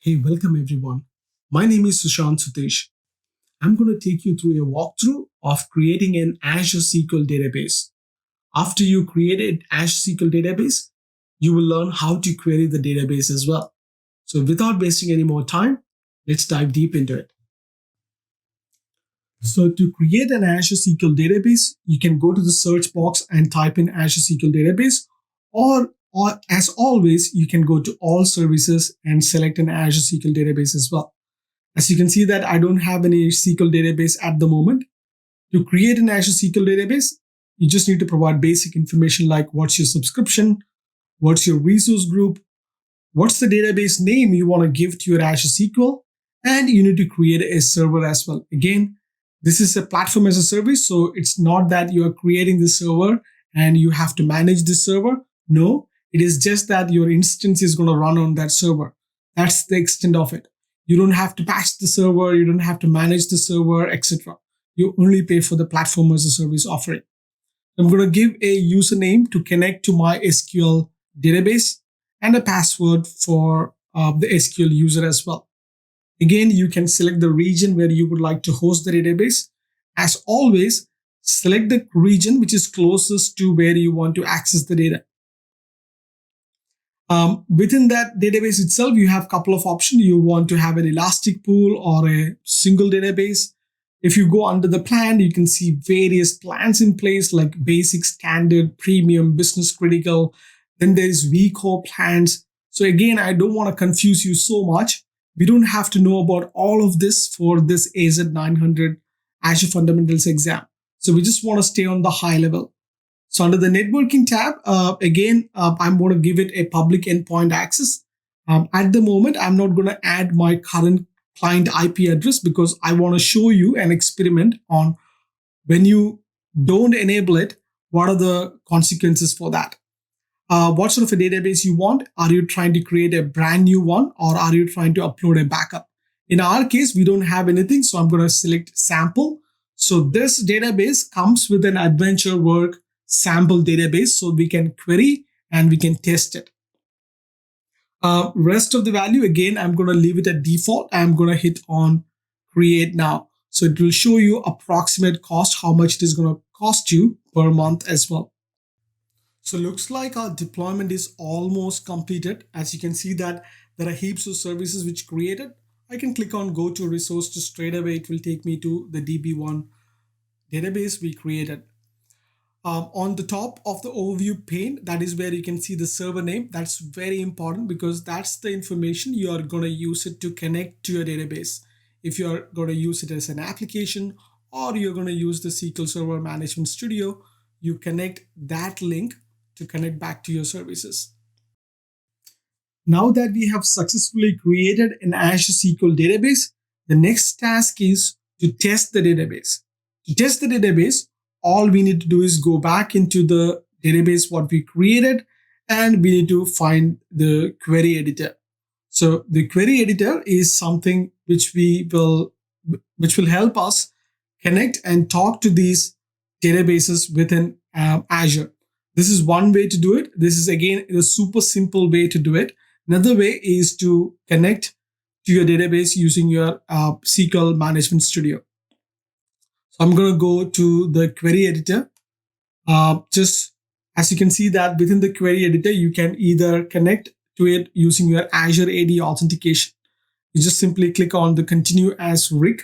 Hey, welcome everyone. My name is Sushant Sutesh. I'm going to take you through a walkthrough of creating an Azure SQL database. After you create an Azure SQL database, you will learn how to query the database as well. So without wasting any more time, let's dive deep into it. So to create an Azure SQL database, you can go to the search box and type in Azure SQL database, or as always, you can go to all services and select an Azure SQL database as well. As you can see that I don't have any SQL database at the moment. To create an Azure SQL database, you just need to provide basic information like what's your subscription, what's your resource group, what's the database name you want to give to your Azure SQL, and you need to create a server as well. Again, this is a platform as a service, so it's not that you are creating the server and you have to manage the server. No, it is just that your instance is going to run on that server. That's the extent of it. You don't have to patch the server, you don't have to manage the server, etc. You only pay for the platform as a service offering. I'm going to give a username to connect to my SQL database and a password for the SQL user as well. Again, you can select the region where you would like to host the database. As always, select the region which is closest to where you want to access the data. Within that database itself, you have a couple of options. You want to have an elastic pool or a single database. If you go under the plan, you can see various plans in place like basic, standard, premium, business critical. Then there's vCore plans. So again, I don't want to confuse you so much. We don't have to know about all of this for this AZ-900 Azure Fundamentals exam. So we just want to stay on the high level. So under the networking tab, I'm going to give it a public endpoint access. At the moment, I'm not going to add my current client IP address because I want to show you an experiment on when you don't enable it, what are the consequences for that? What sort of a database you want? Are you trying to create a brand new one or are you trying to upload a backup? In our case, we don't have anything, so I'm going to select sample. So this database comes with an adventure work sample database, so we can query and we can test it. Rest of the value, again, I'm going to leave it at default. I'm going to hit on create now. So it will show you approximate cost, how much it is going to cost you per month as well. So looks like our deployment is almost completed. As you can see that there are heaps of services which created. I can click on go to resource to straight away. It will take me to the DB1 database we created. On the top of the overview pane, that is where you can see the server name. That's very important because that's the information you are going to use it to connect to your database. If you're going to use it as an application or you're going to use the SQL Server Management Studio, you connect that link to connect back to your services. Now that we have successfully created an Azure SQL database, the next task is to test the database. To test the database, all we need to do is go back into the database what we created and we need to find the query editor. So the query editor is something which will help us connect and talk to these databases within Azure. This is one way to do it. This is again a super simple way to do it. Another way is to connect to your database using your SQL Management Studio. So I'm going to go to the query editor. Just as you can see that within the query editor, you can either connect to it using your Azure AD authentication. You just simply click on the continue as Rick.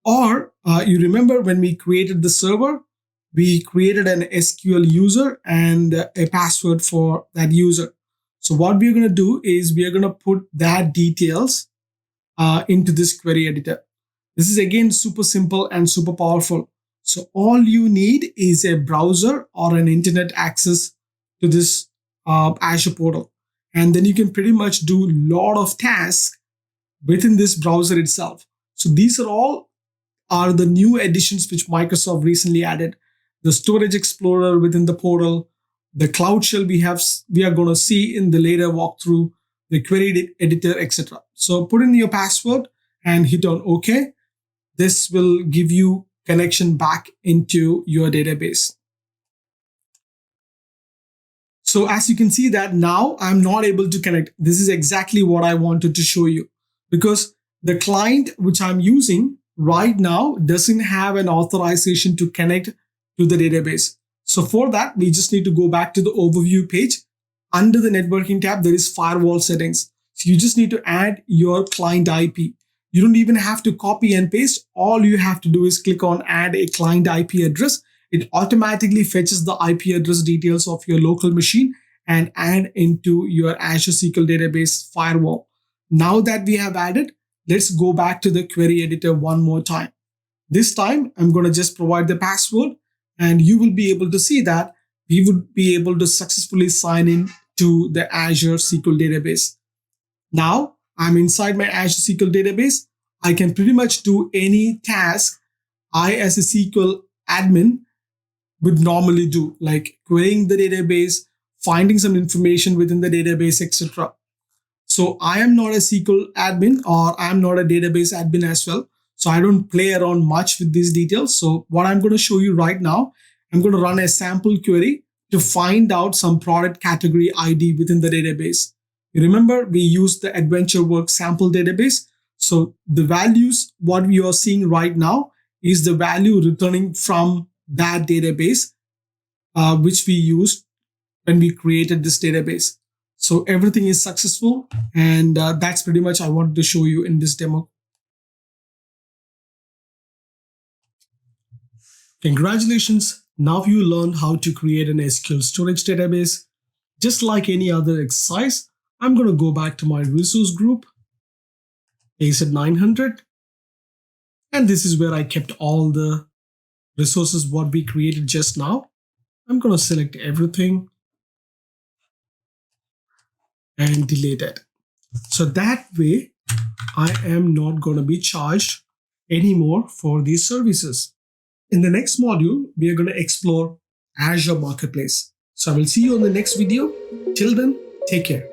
Or you remember when we created the server, we created an SQL user and a password for that user. So what we're going to do is we are going to put that details into this query editor. This is again super simple and super powerful. So all you need is a browser or an internet access to this Azure portal. And then you can pretty much do a lot of tasks within this browser itself. So these are the new additions which Microsoft recently added. The Storage Explorer within the portal, the Cloud Shell we are going to see in the later walkthrough, the query editor, etc. So put in your password and hit on OK. This will give you connection back into your database. So as you can see that now I'm not able to connect. This is exactly what I wanted to show you. because the client which I'm using right now doesn't have an authorization to connect to the database. So for that, we just need to go back to the overview page. Under the networking tab, there is firewall settings. So you just need to add your client IP. You don't even have to copy and paste. All you have to do is click on add a client IP address. It automatically fetches the IP address details of your local machine and add into your Azure SQL database firewall. Now that we have added, let's go back to the query editor one more time. This time, I'm going to just provide the password, and you will be able to see that we would be able to successfully sign in to the Azure SQL database. Now, I'm inside my Azure SQL database. I can pretty much do any task I, as a SQL admin, would normally do, like querying the database, finding some information within the database, etc. So I am not a SQL admin, or I'm not a database admin as well. So I don't play around much with these details. So what I'm going to show you right now, I'm going to run a sample query to find out some product category ID within the database. You remember we used the AdventureWorks sample database. So the values, what we are seeing right now is the value returning from that database, which we used when we created this database. So everything is successful, and that's pretty much I wanted to show you in this demo. Congratulations! Now you learned how to create an SQL storage database. Just like any other exercise, I'm going to go back to my resource group, AZ-900, and this is where I kept all the resources what we created just now. I'm going to select everything and delete it. So that way, I am not going to be charged anymore for these services. In the next module, we are going to explore Azure Marketplace. So I will see you on the next video. Till then, take care.